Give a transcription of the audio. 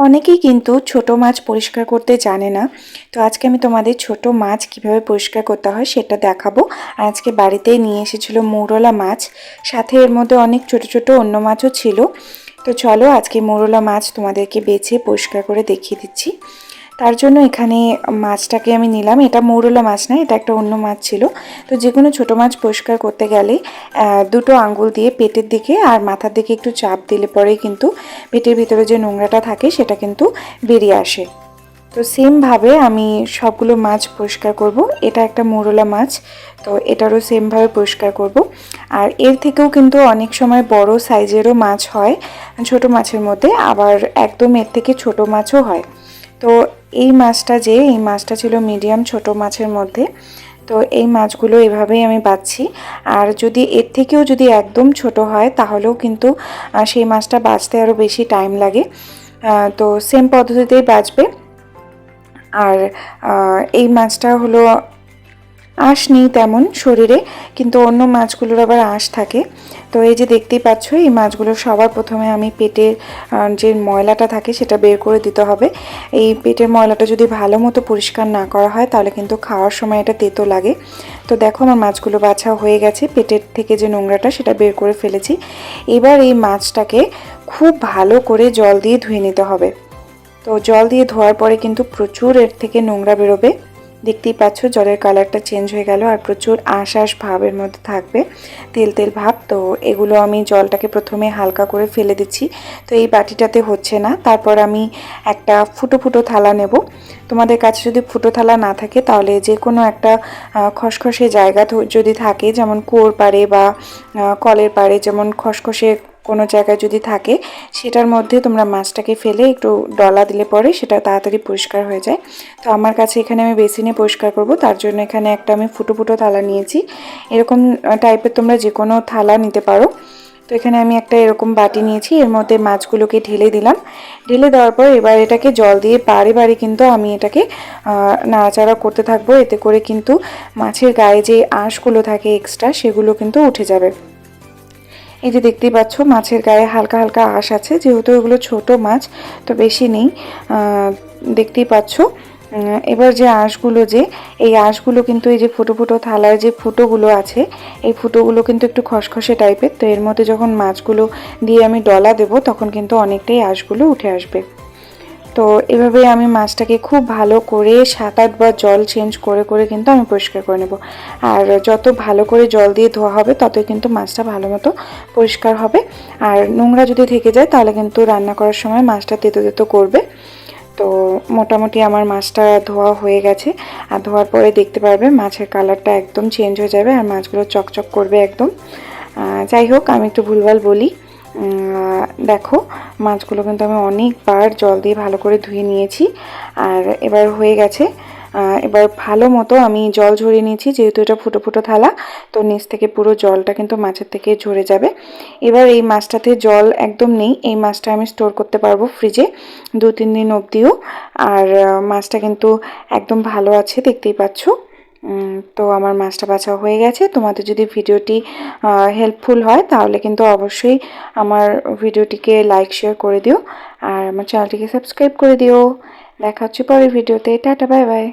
অনেকেই কিন্তু ছোট মাছ পরিষ্কার করতে জানে না। তো আজকে আমি তোমাদের ছোট মাছ কিভাবে পরিষ্কার করতে হয় সেটা দেখাবো। আর আজকে বাড়িতেই নিয়ে এসেছিল মৌরলা মাছ, সাথে এর মধ্যে অনেক ছোট ছোট অন্য মাছও ছিল। তো চলো আজকে মৌরলা মাছ তোমাদেরকে বেছে পরিষ্কার করে দেখিয়ে দিচ্ছি। তার জন্য এখানে মাছটাকে আমি নিলাম, এটা মৌরলা মাছ না, এটা একটা অন্য মাছ ছিল। তো যে কোনো ছোটো মাছ পরিষ্কার করতে গেলে দুটো আঙ্গুল দিয়ে পেটের দিকে আর মাথার দিকে একটু চাপ দিলে পরেই কিন্তু পেটের ভিতরে যে নোংরাটা থাকে সেটা কিন্তু বেরিয়ে আসে। তো সেমভাবে আমি সবগুলো মাছ পরিষ্কার করব। এটা একটা মৌরলা মাছ, তো এটারও সেমভাবে পরিষ্কার করব। আর এর থেকেও কিন্তু অনেক সময় বড় সাইজেরও মাছ হয় ছোট মাছের মধ্যে, আবার একদম এর থেকে ছোট মাছও হয়। তো এই মাছটা ছিল মিডিয়াম ছোট মাছের মধ্যে। তো এই মাছগুলো এভাবেই আমি বাছছি। আর যদি এর থেকেও যদি একদম ছোট হয় তাহলেও কিন্তু সেই মাছটা বাছতে আরও বেশি টাইম লাগে। তো সেম পদ্ধতিতেই বাছবে। আর এই মাছটা হলো আঁশ নেই তেমন শরীরে, কিন্তু অন্য মাছগুলোর আবার আঁশ থাকে। তো এই যে দেখতেই পাচ্ছ, এই মাছগুলো সবার প্রথমে আমি পেটের যে ময়লাটা থাকে সেটা বের করে দিতে হবে। এই পেটের ময়লাটা যদি ভালো মতো পরিষ্কার না করা হয় তাহলে কিন্তু খাওয়ার সময় এটা তেতো লাগে। তো দেখো আমার মাছগুলো বাছা হয়ে গেছে, পেটের থেকে যে নোংরাটা সেটা বের করে ফেলেছি। এবার এই মাছটাকে খুব ভালো করে জল দিয়ে ধুয়ে নিতে হবে। তো জল দিয়ে ধোয়ার পরে কিন্তু প্রচুর এর থেকে নোংরা বেরোবে। দেখতেই পাচ্ছ জলের কালারটা চেঞ্জ হয়ে গেল, আর প্রচুর আঁশ ভাবের মধ্যে থাকবে, তেল তেল ভাব। তো এগুলো আমি জলটাকে প্রথমে হালকা করে ফেলে দিচ্ছি। তো এই বাটিটাতে হচ্ছে না, তারপর আমি একটা ফুটো ফুটো থালা নেব। তোমাদের কাছে যদি ফুটো থালা না থাকে তাহলে যে কোনো একটা খসখসে জায়গা যদি থাকে, যেমন কুয়োর পাড়ে বা কলের পাড়ে, যেমন খসখসে কোনো জায়গায় যদি থাকে, সেটার মধ্যে তোমরা মাছটাকে ফেলে একটু ডলা দিলে পরে সেটা তাড়াতাড়ি পরিষ্কার হয়ে যায়। তো আমার কাছে এখানে আমি বেসিনে পরিষ্কার করব, তার জন্য এখানে একটা আমি ফুটো ফুটো থালা নিয়েছি। এরকম টাইপের তোমরা যে কোনো থালা নিতে পারো। তো এখানে আমি একটা এরকম বাটি নিয়েছি, এর মধ্যে মাছগুলোকে ঢেলে দিলাম। ঢেলে দেওয়ার পর এবার এটাকে জল দিয়ে বারে বারে কিন্তু আমি এটাকে নাড়াচাড়া করতে থাকবো। এতে করে কিন্তু মাছের গায়ে যে আঁশগুলো থাকে এক্সট্রা, সেগুলো কিন্তু উঠে যাবে। এই যে দেখতেই পাচ্ছ মাছের গায়ে হালকা হালকা আঁশ আছে, যেহেতু এগুলো ছোট মাছ তো বেশি নেই, দেখতেই পাচ্ছ। এবার যে আঁশগুলো, এই আঁশগুলো কিন্তু এই যে ফুটো ফুটো থালার যে ফুটোগুলো আছে, এই ফুটোগুলো কিন্তু একটু খসখসে টাইপের। তো এর মধ্যে যখন মাছগুলো দিয়ে আমি ডলা দেব তখন কিন্তু অনেকটাই আঁশগুলো উঠে আসবে। তো এভাবে আমি মাছটাকে খুব ভালো করে 7-8 বার জল চেঞ্জ করে করে কিন্তু আমি পরিষ্কার করে নেব। আর যত ভালো করে জল দিয়ে ধোয়া হবে ততই কিন্তু মাছটা ভালো মতো পরিষ্কার হবে। আর নোংরা যদি থেকে যায় তাহলে কিন্তু রান্না করার সময় মাছটা তেতো তেতো করবে। তো মোটামুটি আমার মাছটা ধোয়া হয়ে গেছে, আর ধোয়ার পরে দেখতে পারবে মাছের কালারটা একদম চেঞ্জ হয়ে যাবে আর মাছগুলো চকচক করবে একদম। যাই হোক, আমি একটু ভুলভাল বলি। দেখো মাছগুলো কিন্তু আমি অনেকবার জল দিয়ে ভালো করে ধুয়ে নিয়েছি, আর এবার হয়ে গেছে। এবার ভালো মতো আমি জল ঝরিয়ে নিয়েছি, যেহেতু এটা ফুটো ফুটো থালা, তো নিচ থেকে পুরো জলটা কিন্তু মাছের থেকে ঝরে যাবে। এবার এই মাছটাতে জল একদম নেই, এই মাছটা আমি স্টোর করতে পারবো ফ্রিজে 2-3 দিন অবধিও। আর মাছটা কিন্তু একদম ভালো আছে, দেখতেই পাচ্ছ। তো আমার মাছটা বাছা হয়ে গেছে। তোমাদের যদি ভিডিওটি হেল্পফুল হয় তাহলে কিন্তু অবশ্যই আমার ভিডিওটিকে লাইক শেয়ার করে দিও, আর আমার চ্যানেলটিকে সাবস্ক্রাইব করে দিও। দেখা হচ্ছে পরের ভিডিওতে। Tata, bye bye.